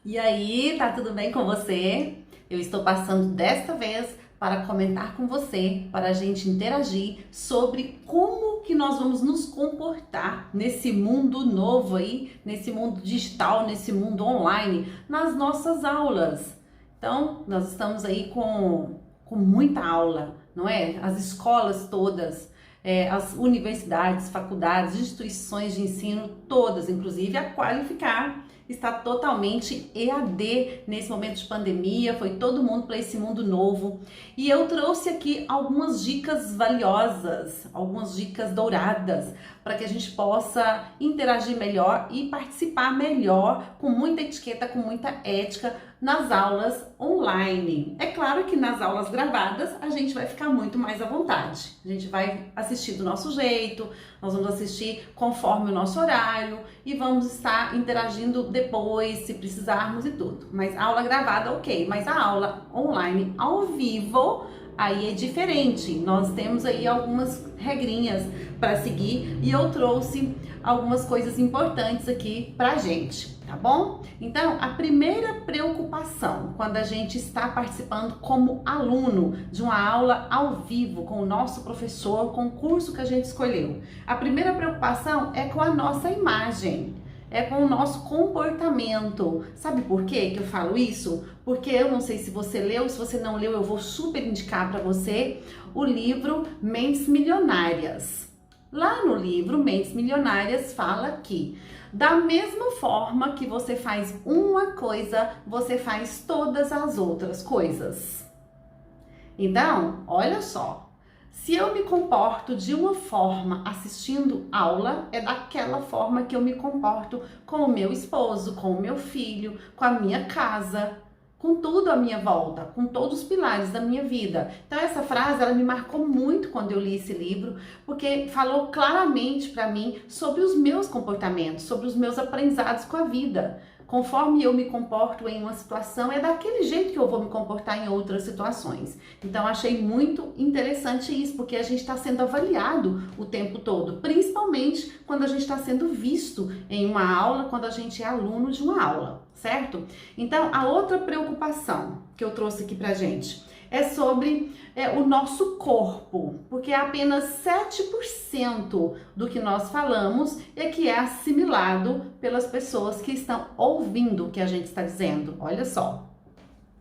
E aí, tá tudo bem com você? Eu estou passando desta vez para comentar com você, para a gente interagir sobre como que nós vamos nos comportar nesse mundo novo aí, nesse mundo digital, nesse mundo online, nas nossas aulas. Então, nós estamos aí com muita aula, não é? As escolas todas, as universidades, faculdades, instituições de ensino, todas, inclusive a Qualificar, está totalmente EAD nesse momento de pandemia, foi todo mundo para esse mundo novo. E eu trouxe aqui algumas dicas valiosas, algumas dicas douradas, para que a gente possa interagir melhor e participar melhor, com muita etiqueta, com muita ética, nas aulas online. É claro que nas aulas gravadas a gente vai ficar muito mais à vontade. A gente vai assistir do nosso jeito, nós vamos assistir conforme o nosso horário e vamos estar interagindo depois, se precisarmos e tudo. Mas a aula gravada, ok. Mas a aula online, ao vivo, aí é diferente. Nós temos aí algumas regrinhas para seguir e eu trouxe algumas coisas importantes aqui pra gente, tá bom? Então, a primeira preocupação quando a gente está participando como aluno de uma aula ao vivo com o nosso professor, com o curso que a gente escolheu, a primeira preocupação é com a nossa imagem. É com o nosso comportamento. Sabe por quê que eu falo isso? Porque eu não sei se você leu, se você não leu, eu vou super indicar para você o livro Mentes Milionárias. Lá no livro Mentes Milionárias fala que da mesma forma que você faz uma coisa, você faz todas as outras coisas. Então, olha só. Se eu me comporto de uma forma assistindo aula, é daquela forma que eu me comporto com o meu esposo, com o meu filho, com a minha casa, com tudo à minha volta, com todos os pilares da minha vida. Então essa frase, ela me marcou muito quando eu li esse livro, porque falou claramente para mim sobre os meus comportamentos, sobre os meus aprendizados com a vida. Conforme eu me comporto em uma situação, é daquele jeito que eu vou me comportar em outras situações. Então, achei muito interessante isso, porque a gente está sendo avaliado o tempo todo, principalmente quando a gente está sendo visto em uma aula, quando a gente é aluno de uma aula, certo? Então, a outra preocupação que eu trouxe aqui pra gente é sobre o nosso corpo, porque apenas 7% do que nós falamos é que é assimilado pelas pessoas que estão ouvindo o que a gente está dizendo. Olha só.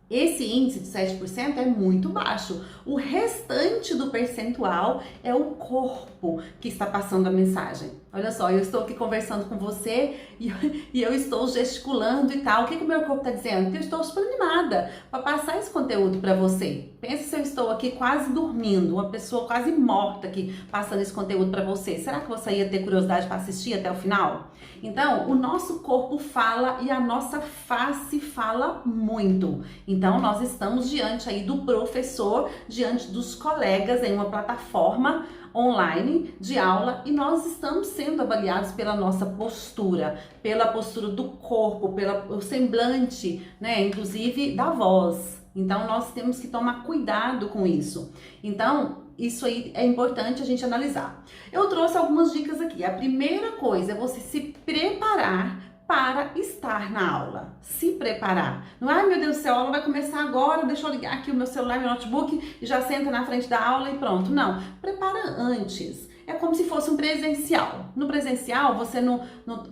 Esse índice de 7% é muito baixo. O restante do percentual é o corpo que está passando a mensagem. Olha só, eu estou aqui conversando com você e eu estou gesticulando e tal. O que o meu corpo está dizendo? Que eu estou super animada para passar esse conteúdo para você. Pensa se eu estou aqui quase dormindo, uma pessoa quase morta aqui passando esse conteúdo para você. Será que você ia ter curiosidade para assistir até o final? Então, o nosso corpo fala e a nossa face fala muito. Então, nós estamos diante aí do professor, diante dos colegas em uma plataforma online de aula e nós estamos sendo avaliados pela nossa postura, pela postura do corpo, pelo semblante, né, inclusive da voz. Então, nós temos que tomar cuidado com isso. Então, isso aí é importante a gente analisar. Eu trouxe algumas dicas aqui. A primeira coisa é você se preparar para estar na aula. Se preparar. Não é, ai meu Deus do céu, a aula vai começar agora, deixa eu ligar aqui o meu celular, meu notebook e já senta na frente da aula e pronto. Não, prepara antes. É como se fosse um presencial. No presencial, você não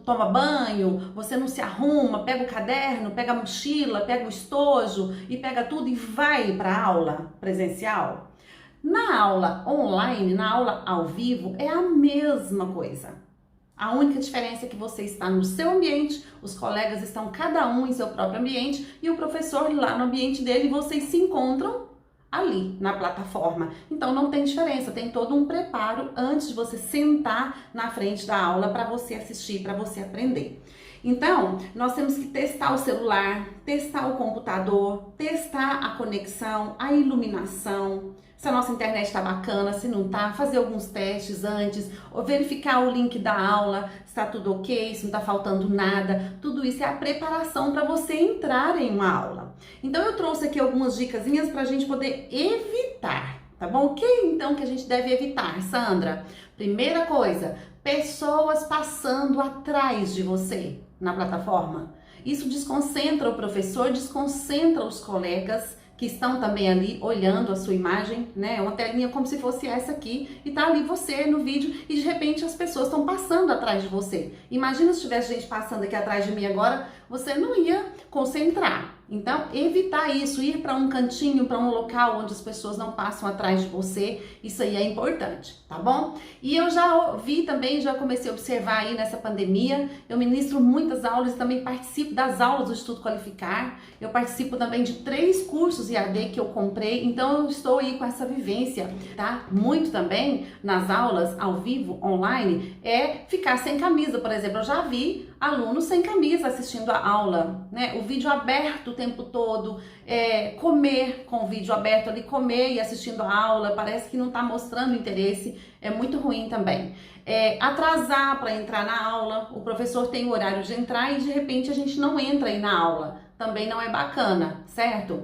toma banho, você não se arruma, pega o caderno, pega a mochila, pega o estojo e pega tudo e vai para a aula presencial. Na aula online, na aula ao vivo, é a mesma coisa. A única diferença é que você está no seu ambiente, os colegas estão cada um em seu próprio ambiente e o professor lá no ambiente dele e vocês se encontram ali na plataforma. Então não tem diferença, tem todo um preparo antes de você sentar na frente da aula para você assistir, para você aprender. Então, nós temos que testar o celular, testar o computador, testar a conexão, a iluminação, se a nossa internet está bacana, se não está, fazer alguns testes antes, ou verificar o link da aula, se está tudo ok, se não está faltando nada. Tudo isso é a preparação para você entrar em uma aula. Então, eu trouxe aqui algumas dicasinhas para a gente poder evitar, tá bom? O que então que a gente deve evitar, Sandra? Primeira coisa, pessoas passando atrás de você. na plataforma. Isso desconcentra o professor, desconcentra os colegas que estão também ali olhando a sua imagem, né? Uma telinha como se fosse essa aqui, e tá ali você no vídeo e de repente as pessoas estão passando atrás de você. Imagina se tivesse gente passando aqui atrás de mim agora, você não ia concentrar. Então, evitar isso, ir para um cantinho, para um local onde as pessoas não passam atrás de você, isso aí é importante, tá bom? E eu já vi também, já comecei a observar aí nessa pandemia, eu ministro muitas aulas e também participo das aulas do Instituto Qualificar, eu participo também de 3 cursos IAD que eu comprei, então eu estou aí com essa vivência, tá? Muito também nas aulas ao vivo, online, é ficar sem camisa, por exemplo, eu já vi alunos sem camisa assistindo a aula, né? O vídeo aberto o tempo todo, comer com o vídeo aberto ali, comer e assistindo a aula, parece que não está mostrando interesse, é muito ruim também. Atrasar para entrar na aula, o professor tem o horário de entrar e de repente a gente não entra aí na aula. Também não é bacana, certo?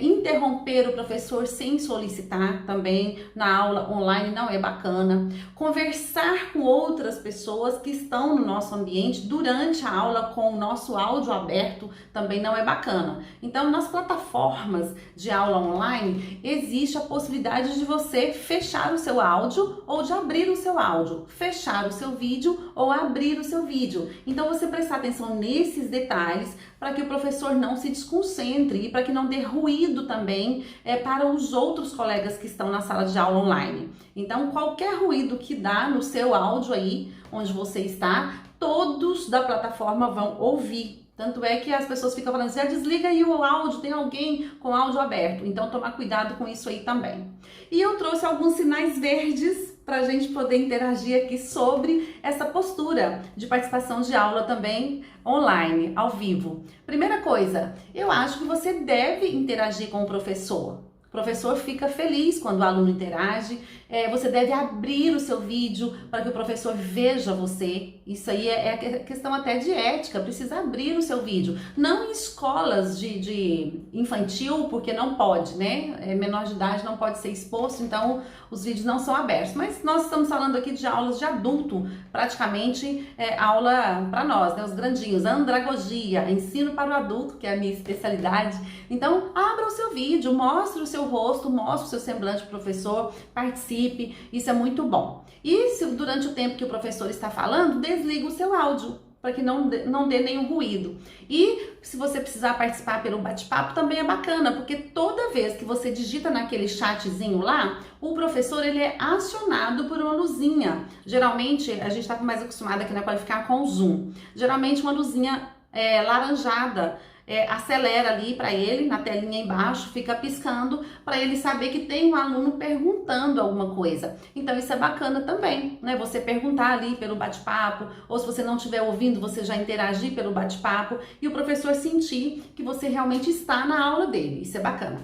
Interromper o professor sem solicitar também na aula online não é bacana. Conversar com outras pessoas que estão no nosso ambiente durante a aula com o nosso áudio aberto também não é bacana. Então, nas plataformas de aula online, existe a possibilidade de você fechar o seu áudio ou de abrir o seu áudio, fechar o seu vídeo ou abrir o seu vídeo. Então, você prestar atenção nesses detalhes para que o professor não se desconcentre e para que não dê ruído também para os outros colegas que estão na sala de aula online. Então, qualquer ruído que dá no seu áudio aí, onde você está, todos da plataforma vão ouvir. Tanto é que as pessoas ficam falando assim, desliga aí o áudio, tem alguém com áudio aberto. Então, tomar cuidado com isso aí também. E eu trouxe alguns sinais verdes para a gente poder interagir aqui sobre essa postura de participação de aula também online, ao vivo. Primeira coisa, eu acho que você deve interagir com o professor. O professor fica feliz quando o aluno interage, você deve abrir o seu vídeo para que o professor veja você. Isso aí é questão até de ética, precisa abrir o seu vídeo. Não em escolas de infantil, porque não pode, né? Menor de idade não pode ser exposto, então os vídeos não são abertos. Mas nós estamos falando aqui de aulas de adulto, praticamente aula para nós, né? Os grandinhos, andragogia, ensino para o adulto, que é a minha especialidade. Então, abra o seu vídeo, mostre o seu rosto, mostre o seu semblante pro professor, participe, isso é muito bom. E se durante o tempo que o professor está falando, desliga o seu áudio, para que não dê nenhum ruído. E se você precisar participar pelo bate-papo, também é bacana, porque toda vez que você digita naquele chatzinho lá, o professor ele é acionado por uma luzinha. Geralmente, a gente está mais acostumado aqui na Qualificar com o Zoom. Geralmente uma luzinha laranjada, acelera ali para ele, na telinha embaixo, fica piscando para ele saber que tem um aluno perguntando alguma coisa. Então isso é bacana também, né? Você perguntar ali pelo bate-papo, ou se você não estiver ouvindo, você já interagir pelo bate-papo e o professor sentir que você realmente está na aula dele. Isso é bacana.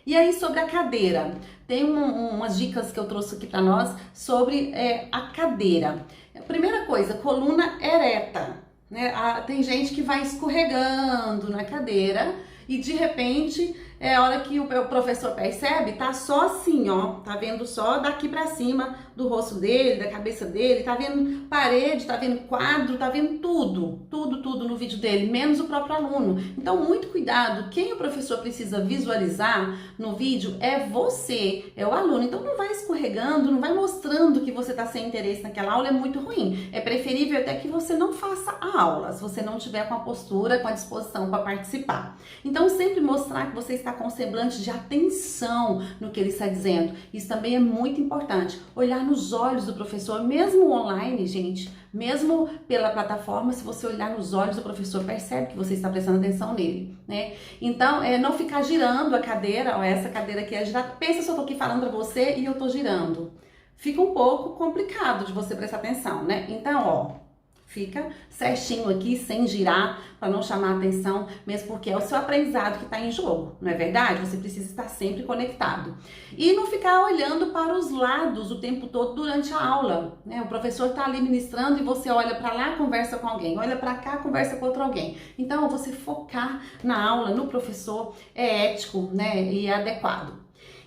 E aí, sobre a cadeira, tem umas dicas que eu trouxe aqui para nós sobre a cadeira. Primeira coisa, coluna ereta. Né? Tem gente que vai escorregando na cadeira e de repente, a hora que o professor percebe, tá só assim, ó, tá vendo só daqui pra cima do rosto dele, da cabeça dele, tá vendo parede, tá vendo quadro, tá vendo tudo no vídeo dele, menos o próprio aluno. Então, muito cuidado, quem o professor precisa visualizar no vídeo é você, é o aluno. Então, não vai escorregando, não vai mostrando que você tá sem interesse naquela aula, é muito ruim. É preferível até que você não faça a aula, se você não tiver com a postura, com a disposição para participar. Então, sempre mostrar que você está com semblante de atenção no que ele está dizendo. Isso também é muito importante. Olhar nos olhos do professor, mesmo online, gente, mesmo pela plataforma, se você olhar nos olhos do professor, percebe que você está prestando atenção nele, né? Então, não ficar girando a cadeira, ó, essa cadeira aqui é girar. Pensa se eu tô aqui falando para você e eu tô girando. Fica um pouco complicado de você prestar atenção, né? Então, ó, fica certinho aqui, sem girar, para não chamar a atenção, mesmo porque é o seu aprendizado que está em jogo, não é verdade? Você precisa estar sempre conectado. E não ficar olhando para os lados o tempo todo durante a aula, né? O professor está ali ministrando e você olha para lá, conversa com alguém, olha para cá, conversa com outro alguém. Então, você focar na aula, no professor, é ético, né? E é adequado.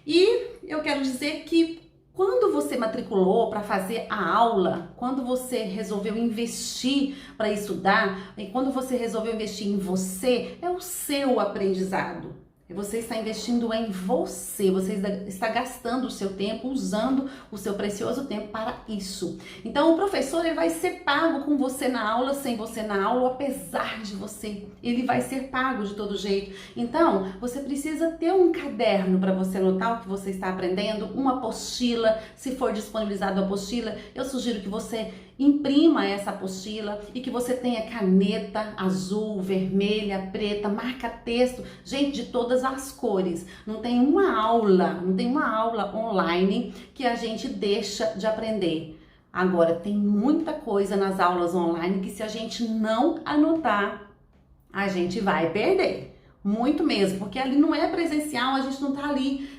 E eu quero dizer que Quando você matriculou para fazer a aula, quando você resolveu investir para estudar, e quando você resolveu investir em você, é o seu aprendizado. Você está investindo em você, você está gastando o seu tempo, usando o seu precioso tempo para isso. Então o professor ele vai ser pago com você na aula, sem você na aula, ou apesar de você. Ele vai ser pago de todo jeito. Então você precisa ter um caderno para você anotar o que você está aprendendo, uma apostila, se for disponibilizado a apostila, eu sugiro que você imprima essa apostila e que você tenha caneta azul, vermelha, preta, marca-texto, gente, de todas as cores. Não tem uma aula online que a gente deixa de aprender. Agora, tem muita coisa nas aulas online que se a gente não anotar, a gente vai perder. Muito mesmo, porque ali não é presencial, a gente não tá ali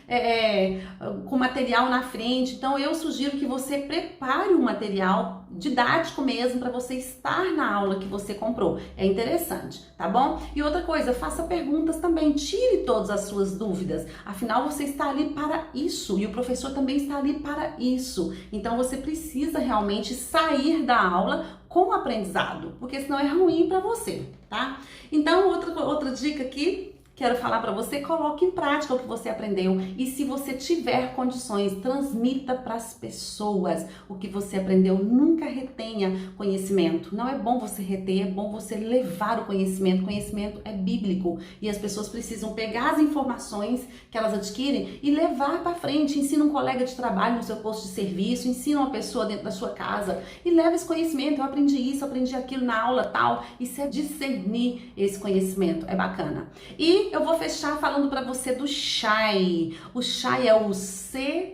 com material na frente. Então eu sugiro que você prepare um material didático mesmo para você estar na aula que você comprou. É interessante, tá bom? E outra coisa, faça perguntas também, tire todas as suas dúvidas. Afinal, você está ali para isso e o professor também está ali para isso. Então você precisa realmente sair da aula com aprendizado, porque senão é ruim para você, tá? Então, outra dica aqui, quero falar para você, coloque em prática o que você aprendeu e se você tiver condições, transmita para as pessoas o que você aprendeu. Nunca retenha conhecimento. Não é bom você reter, é bom você levar o conhecimento. Conhecimento é bíblico e as pessoas precisam pegar as informações que elas adquirem e levar para frente. Ensina um colega de trabalho no seu posto de serviço, ensina uma pessoa dentro da sua casa e leva esse conhecimento. Eu aprendi isso, aprendi aquilo na aula tal. Isso é discernir esse conhecimento. É bacana. E eu vou fechar falando para você do CHAI. O CHAI é o C-H-A-I.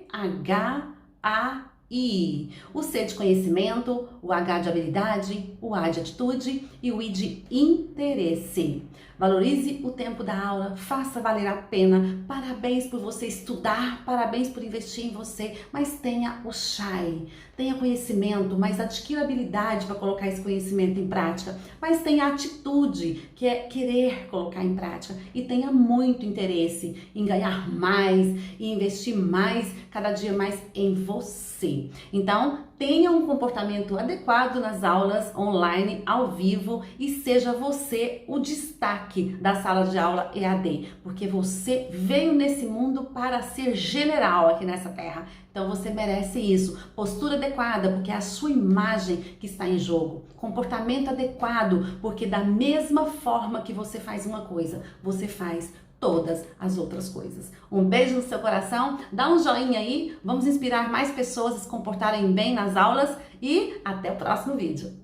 O C de conhecimento, o H de habilidade, o A de atitude e o I de interesse. Valorize o tempo da aula, faça valer a pena. Parabéns por você estudar, parabéns por investir em você, mas tenha o CHAI. Tenha conhecimento, mas adquira habilidade para colocar esse conhecimento em prática. Mas tenha atitude, que é querer colocar em prática. E tenha muito interesse em ganhar mais e investir mais, cada dia mais em você. Então, tenha um comportamento adequado nas aulas online, ao vivo, e seja você o destaque da sala de aula EAD, porque você veio nesse mundo para ser general aqui nessa terra. Então você merece isso. Postura adequada, porque é a sua imagem que está em jogo. Comportamento adequado, porque da mesma forma que você faz uma coisa, você faz todas as outras coisas. Um beijo no seu coração, dá um joinha aí, vamos inspirar mais pessoas a se comportarem bem nas aulas e até o próximo vídeo.